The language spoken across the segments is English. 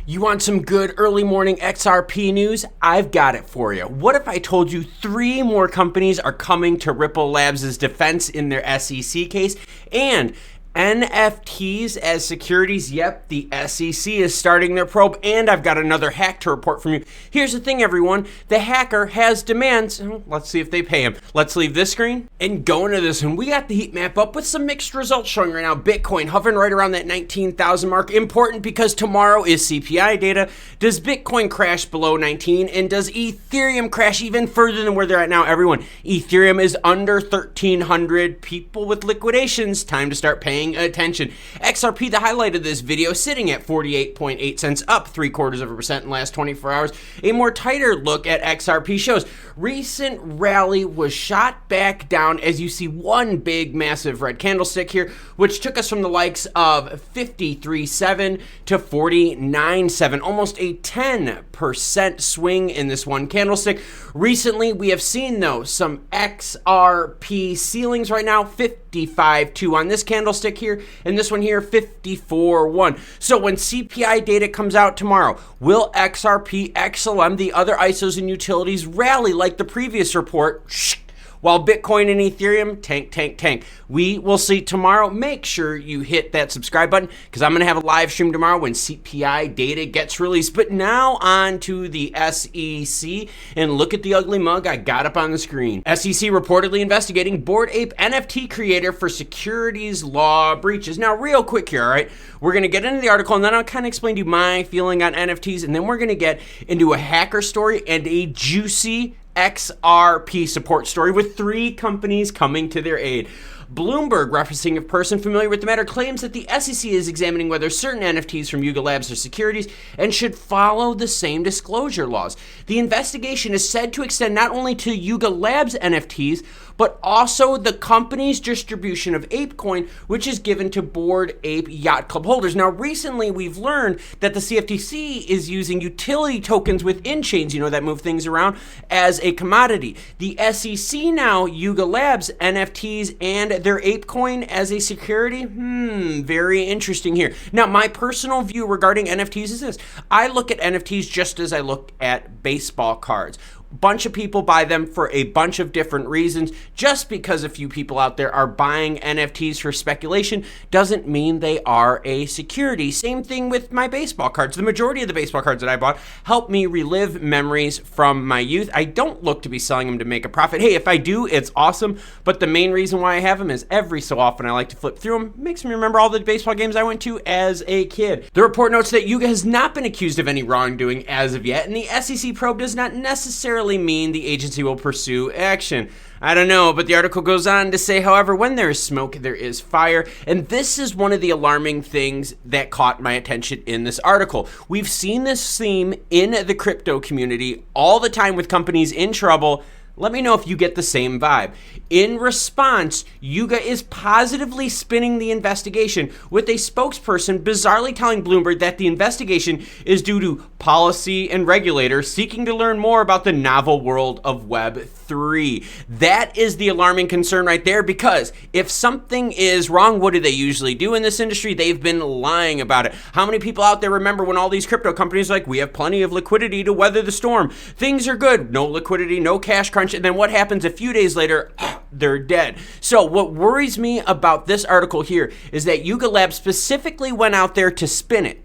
You want some good early morning XRP news? I've got it for you. What if I told you 3 more companies are coming to Ripple Labs' defense in their SEC case? And NFTs as securities, yep, the SEC is starting their probe, and I've got another hack to report from you. Here's the thing, everyone. The hacker has demands. Let's see if they pay him. Let's leave this screen and go into this one. We got the heat map up with some mixed results showing right now. Bitcoin hovering right around that 19,000 mark. Important because tomorrow is CPI data. Does Bitcoin crash below 19? And does Ethereum crash even further than where they're at now? Everyone, Ethereum is under 1,300. People with liquidations, time to start paying attention. XRP, the highlight of this video, sitting at 48.8 cents, up 0.75% in the last 24 hours. A more tighter look at XRP shows recent rally was shot back down as you see one big massive red candlestick here, which took us from the likes of 53.7 to 49.7, almost a 10% swing in this one candlestick. Recently, we have seen though some XRP ceilings right now, 55.2 on this candlestick here, and this one here, 54.1. So when CPI data comes out tomorrow, will XRP, XLM, the other ISOs and utilities rally like the previous report? While Bitcoin and Ethereum tank. We will see tomorrow. Make sure you hit that subscribe button because I'm going to have a live stream tomorrow when CPI data gets released. But now on to the SEC, and look at the ugly mug I got up on the screen. SEC reportedly investigating Bored Ape NFT creator for securities law breaches. Now, real quick here, all right? We're going to get into the article, and then I'll kind of explain to you my feeling on NFTs, and then we're going to get into a hacker story and a juicy XRP support story with 3 companies coming to their aid. Bloomberg, referencing a person familiar with the matter, claims that the SEC is examining whether certain NFTs from Yuga Labs are securities and should follow the same disclosure laws. The investigation is said to extend not only to Yuga Labs NFTs, but also the company's distribution of ApeCoin, which is given to Bored Ape Yacht Club holders. Now, recently we've learned that the CFTC is using utility tokens within chains, that move things around, as a commodity. The SEC now, Yuga Labs NFTs and their ApeCoin as a security? Very interesting here. Now, my personal view regarding NFTs is this. I look at NFTs just as I look at baseball cards. Bunch of people buy them for a bunch of different reasons. Just because a few people out there are buying NFTs for speculation doesn't mean they are a security. Same thing with my baseball cards. The majority of the baseball cards that I bought help me relive memories from my youth. I don't look to be selling them to make a profit. Hey, if I do, it's awesome. But the main reason why I have them is every so often I like to flip through them. It makes me remember all the baseball games I went to as a kid. The report notes that Yuga has not been accused of any wrongdoing as of yet, and the SEC probe does not necessarily mean the agency will pursue action. I don't know, but the article goes on to say, however, when there is smoke, there is fire. And this is one of the alarming things that caught my attention in this article. We've seen this theme in the crypto community all the time with companies in trouble. Let me know if you get the same vibe. In response, Yuga is positively spinning the investigation, with a spokesperson bizarrely telling Bloomberg that the investigation is due to policy and regulators seeking to learn more about the novel world of Web3. That is the alarming concern right there, because if something is wrong, what do they usually do in this industry? They've been lying about it. How many people out there remember when all these crypto companies are like, we have plenty of liquidity to weather the storm. Things are good. No liquidity, no cash crunch. And then what happens a few days later? They're dead. So what worries me about this article here is that Yuga Labs specifically went out there to spin it.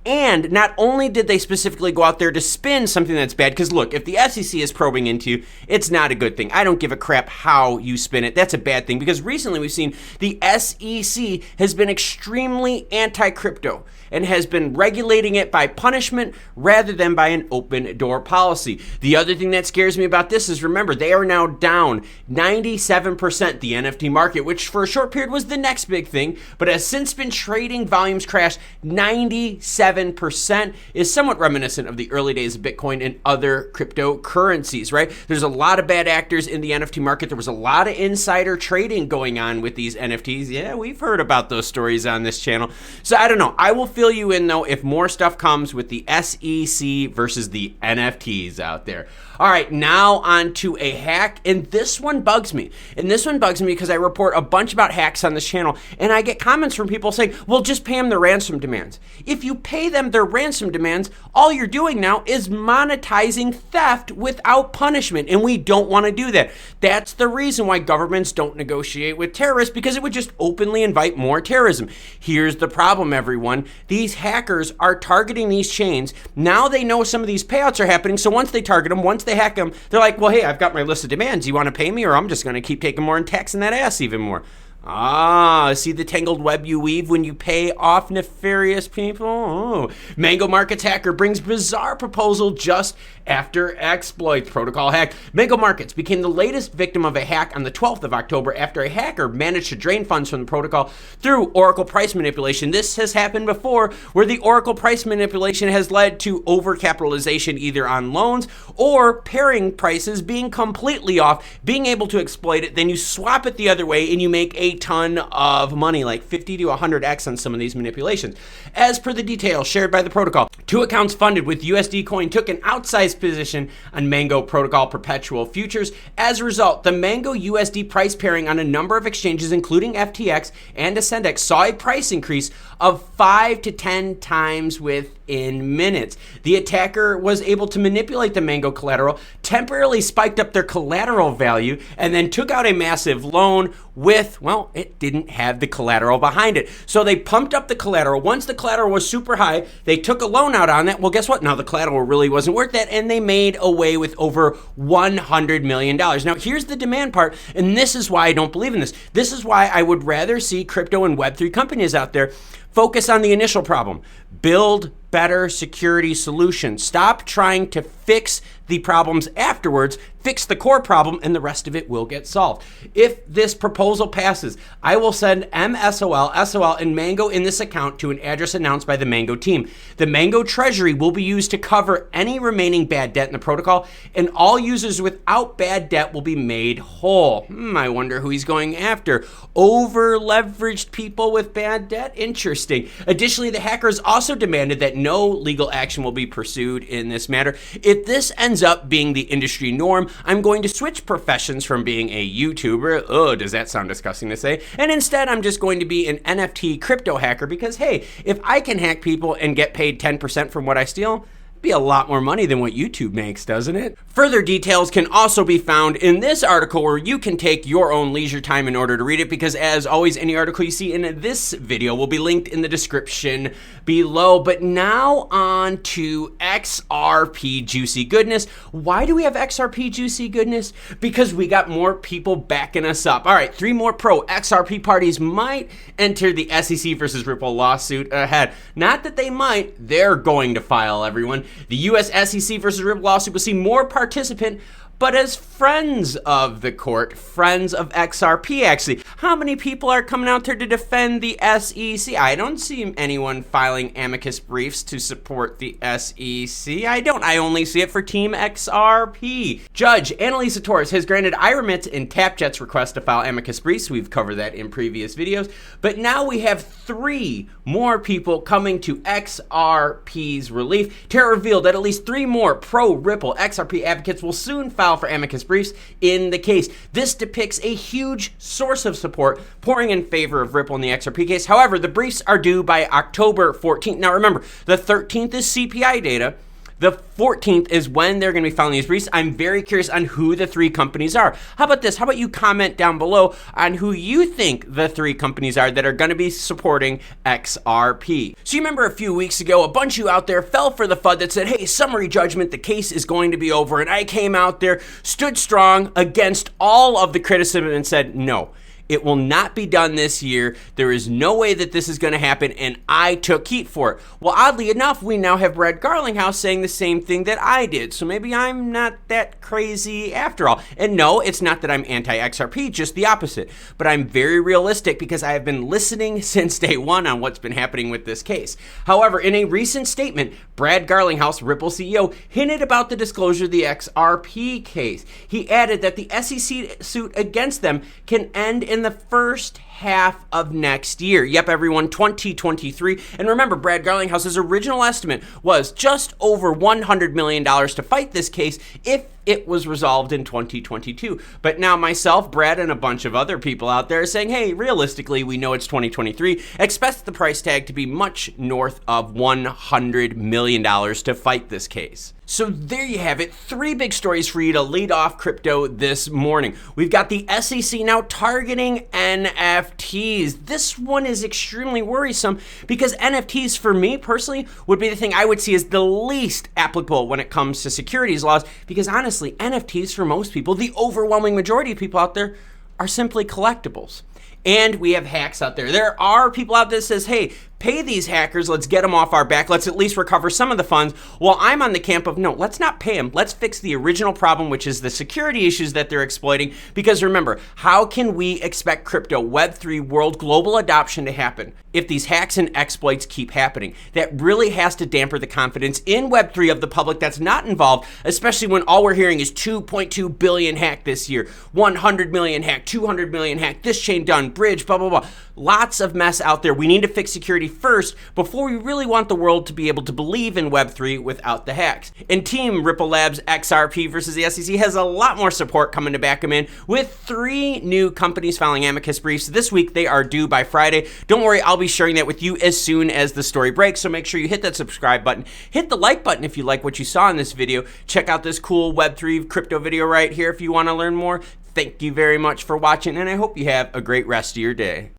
And not only did they specifically go out there to spin something that's bad, because look, if the SEC is probing into you, it's not a good thing. I don't give a crap how you spin it. That's a bad thing, because recently we've seen the SEC has been extremely anti-crypto and has been regulating it by punishment rather than by an open door policy. The other thing that scares me about this is, remember, they are now down 97%, the NFT market, which for a short period was the next big thing, but has since been trading volumes crashed 97%, is somewhat reminiscent of the early days of Bitcoin and other cryptocurrencies, right? There's a lot of bad actors in the NFT market. There was a lot of insider trading going on with these NFTs. Yeah, we've heard about those stories on this channel. So I don't know. I will fill you in though if more stuff comes with the SEC versus the NFTs out there. All right, now on to a hack, and this one bugs me. And this one bugs me because I report a bunch about hacks on this channel, and I get comments from people saying, well, just pay them the ransom demands. If you pay pay them their ransom demands, all you're doing now is monetizing theft without punishment, and we don't want to do that. That's the reason why governments don't negotiate with terrorists, because it would just openly invite more terrorism. Here's the problem, everyone. These hackers are targeting these chains. Now they know some of these payouts are happening, so once they target them, once they hack them, they're like, well, hey, I've got my list of demands. You want to pay me, or I'm just going to keep taking more and taxing that ass even more. Ah, see the tangled web you weave when you pay off nefarious people? Oh. Mango Markets hacker brings bizarre proposal just after exploits. Protocol hacked. Mango Markets became the latest victim of a hack on the 12th of October after a hacker managed to drain funds from the protocol through Oracle price manipulation. This has happened before, where the Oracle price manipulation has led to overcapitalization either on loans or pairing prices being completely off, being able to exploit it. Then you swap it the other way and you make a ton of money, like 50 to 100x on some of these manipulations. As per the details shared by the protocol, 2 accounts funded with USD coin took an outsized position on Mango protocol perpetual futures. As a result, the Mango USD price pairing on a number of exchanges, including FTX and Ascendex, saw a price increase of 5 to 10 times within minutes. The attacker was able to manipulate the Mango collateral, temporarily spiked up their collateral value, and then took out a massive loan with, well, it didn't have the collateral behind it. So they pumped up the collateral. Once the collateral was super high, they took a loan out on that. Well, guess what? Now the collateral really wasn't worth that, and they made away with over $100 million. Now, here's the demand part, and this is why I don't believe in this. This is why I would rather see crypto and Web3 companies out there focus on the initial problem. Build better security solutions. Stop trying to fix the problems afterwards. Fix the core problem, and the rest of it will get solved. If this proposal passes, I will send MSOL, SOL, and Mango in this account to an address announced by the Mango team. The Mango treasury will be used to cover any remaining bad debt in the protocol, and all users without bad debt will be made whole. I wonder who he's going after. Over-leveraged people with bad debt? Interesting. Additionally, the hackers also demanded that no legal action will be pursued in this matter. If this ends up being the industry norm, I'm going to switch professions from being a YouTuber. Oh, does that sound disgusting to say? And instead, I'm just going to be an NFT crypto hacker because, hey, if I can hack people and get paid 10% from what I steal, be a lot more money than what YouTube makes, doesn't it? Further details can also be found in this article, where you can take your own leisure time in order to read it, because as always, any article you see in this video will be linked in the description below. But now on to XRP juicy goodness. Why do we have XRP juicy goodness? Because we got more people backing us up. All right, 3 more pro XRP parties might enter the SEC versus Ripple lawsuit ahead. Not that they might, they're going to file, everyone. The US SEC versus Ripple lawsuit will see more participant, but as friends of the court, friends of XRP actually. How many people are coming out there to defend the SEC? I don't see anyone filing amicus briefs to support the SEC. I only see it for Team XRP. Judge Annalisa Torres has granted iRemit and TapJet's request to file amicus briefs. We've covered that in previous videos. But now we have 3 more people coming to XRP's relief. Terra revealed that at least 3 more pro-Ripple XRP advocates will soon file for amicus briefs in the case. This depicts a huge source of support pouring in favor of Ripple in the XRP case. However, the briefs are due by October 14th. Now remember, the 13th is CPI data. The 14th is when they're going to be filing these briefs. I'm very curious on who the 3 companies are. How about this? How about you comment down below on who you think the 3 companies are that are going to be supporting XRP. So you remember a few weeks ago, a bunch of you out there fell for the FUD that said, hey, summary judgment, the case is going to be over. And I came out there, stood strong against all of the criticism and said, no. It will not be done this year. There is no way that this is going to happen, and I took heat for it. Well, oddly enough, we now have Brad Garlinghouse saying the same thing that I did, so maybe I'm not that crazy after all. And no, it's not that I'm anti-XRP, just the opposite. But I'm very realistic because I have been listening since day one on what's been happening with this case. However, in a recent statement, Brad Garlinghouse, Ripple CEO, hinted about the disclosure of the XRP case. He added that the SEC suit against them can end in the first half of next year. Yep, everyone, 2023. And remember, Brad Garlinghouse's original estimate was just over $100 million to fight this case if it was resolved in 2022. But now myself, Brad, and a bunch of other people out there are saying, hey, realistically, we know it's 2023. Expect the price tag to be much north of $100 million to fight this case. So there you have it, 3 big stories for you to lead off crypto this morning. We've got the SEC now targeting NFTs. This one is extremely worrisome because NFTs, for me personally, would be the thing I would see as the least applicable when it comes to securities laws, because honestly, NFTs for most people, the overwhelming majority of people out there, are simply collectibles. And we have hacks out there. There are people out there that says, hey, pay these hackers, let's get them off our back, let's at least recover some of the funds. Well, I'm on the camp of, no, let's not pay them. Let's fix the original problem, which is the security issues that they're exploiting. Because remember, how can we expect crypto, Web3, world global adoption to happen if these hacks and exploits keep happening? That really has to dampen the confidence in Web3 of the public that's not involved, especially when all we're hearing is 2.2 billion hacked this year, 100 million hacked, 200 million hacked, this chain done, bridge, blah, blah, blah. Lots of mess out there. We need to fix security first before we really want the world to be able to believe in Web3 without the hacks. And Team Ripple Labs XRP versus the SEC has a lot more support coming to back them in, with 3 new companies filing amicus briefs this week. They are due by Friday. Don't worry, I'll be sharing that with you as soon as the story breaks, so make sure you hit that subscribe button. Hit the like button if you like what you saw in this video. Check out this cool Web3 crypto video right here if you want to learn more. Thank you very much for watching, and I hope you have a great rest of your day.